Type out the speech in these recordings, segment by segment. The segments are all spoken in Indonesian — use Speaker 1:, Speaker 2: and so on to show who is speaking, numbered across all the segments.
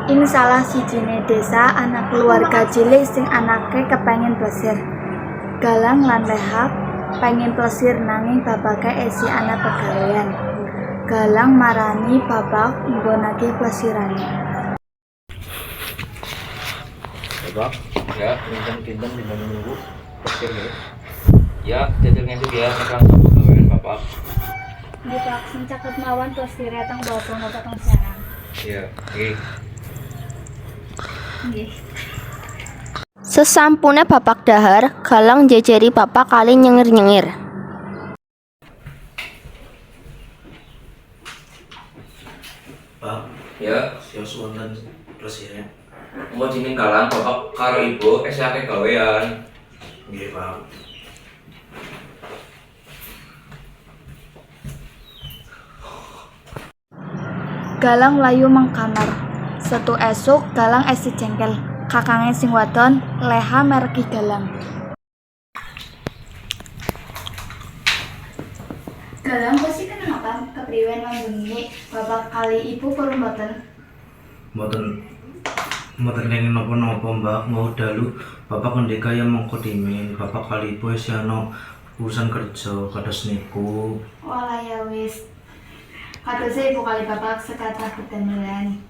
Speaker 1: Ing salah sijine desa ana keluarga cilik sing anake kepengin plesir. Galang lan Leha pengen plesir nanging bapake esi ana pegawean. Galang marani bapak nggonake plesirane.
Speaker 2: Bapak, ya, kinten-kinten di minggu plesir ya. Ya, jadwal ngesuk ya, sekarang sama pegawaian bapak.
Speaker 1: Nggih Pak, sing caket mawon plesire teng bawah napa teng siaran.
Speaker 2: Iya, oke.
Speaker 1: Nggih.
Speaker 3: Sesampune bapak dahar, Galang njejeri bapak kali nyengir-nyengir.
Speaker 4: Pak,
Speaker 2: Ya,
Speaker 4: sios wonten plesire.
Speaker 2: mau jeneng Galang bapak karo ibu akeh gawean.
Speaker 4: Nggih, Pak.
Speaker 1: Galang mlayu mang kamar. Setu esuk Galang esi jengkel. Kakange sing wadon Leha mereki Galang. Galang pasti kenapa kepriwen membunyi bapak kali ibu perlu mboten?
Speaker 4: Mboten kenging napa-napa, Mbak. Mau dalu Bapak kendika ya mongko dimin. Bapak kali ibu wis ana urusan kerja kados niku.
Speaker 1: Walah ya wis. Kadose ibu kali bapak sekata ketemuan.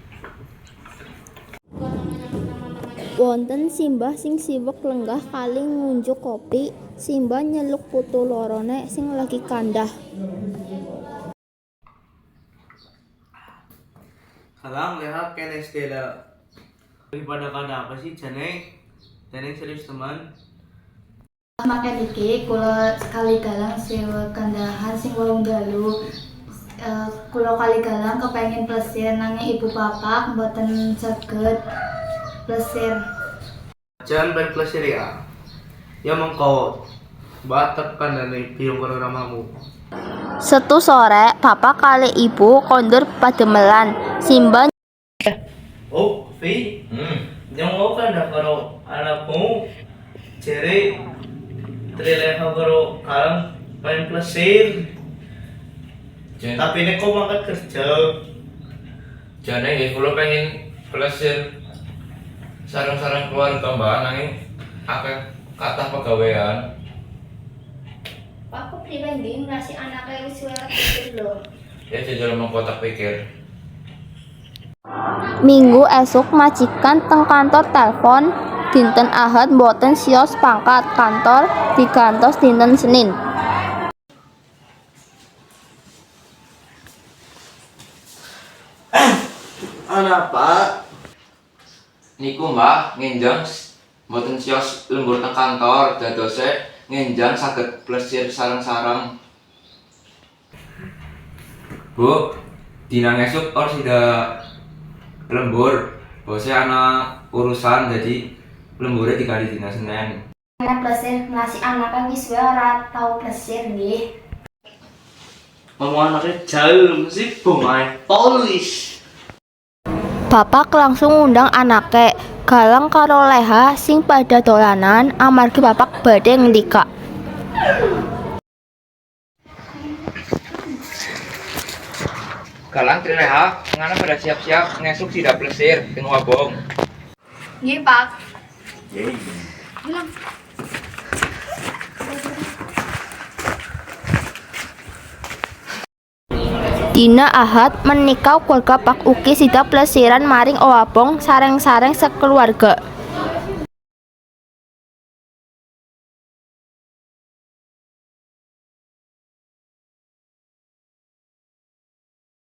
Speaker 3: Wonten simbah sing sibuk lenggah kali ngunjuk kopi, simbah nyeluk putu lorone sing lagi kandah.
Speaker 4: Galang lihat kene Stella. Daripada kada apa sih Jane? Jane serius teman.
Speaker 1: Makan iki kula sekali Galang sewa kandahan sing wau dalu. Kula kali Galang kepengin plesir nanging ibu bapak mboten saged plesir.
Speaker 4: Jangan berplesir ya. Ya mongko batak kandane biung karo ramamu.
Speaker 3: Setu sore, bapak kali ibu kondur pademelan, simbah
Speaker 4: Oh, Vi. Yang mau kan dah karo anakmu. Jere Trileha karo Galang pengen plesir. Tapi nek kau mangkat kerja.
Speaker 2: Jane nggih kula pengen plesir sareng-sareng keluarga Mbak nanging akeh kathah pegawean.
Speaker 3: Pak kok pribadi ngrasi anake wis ora pikir lho.
Speaker 2: Ya jajal mengkotak pikir.
Speaker 3: Minggu esuk majikan teng kantor telepon dinten Ahad mboten sios pangkat kantor digantos dinten Senin.
Speaker 4: Anak Pak.
Speaker 2: Niku Mbak ngenjang mboten sios lembur teng kantor dadose ngenjang saged plesir sareng-sareng. Bu, dina ngesuk or sida lembur. Bose ana urusan jadi lemburnya dikali dina Senin.
Speaker 1: Anak plesir ngasih anaknya wis ora tau plesir nggih.
Speaker 4: Ngomong anaknya jauh mesti bungai polis.
Speaker 3: Bapak langsung ngundang anake, Galang karo Leha sing pada dolanan amargi bapak badhe ngendika.
Speaker 2: Galang Trileha, ngana pada siap-siap ngesuk tidak plesir teng Wabong.
Speaker 1: Nggih Pak.
Speaker 3: Dina Ahad menikah keluarga Pak Uki sida plesiran maring Owabong sareng-sareng sekeluarga.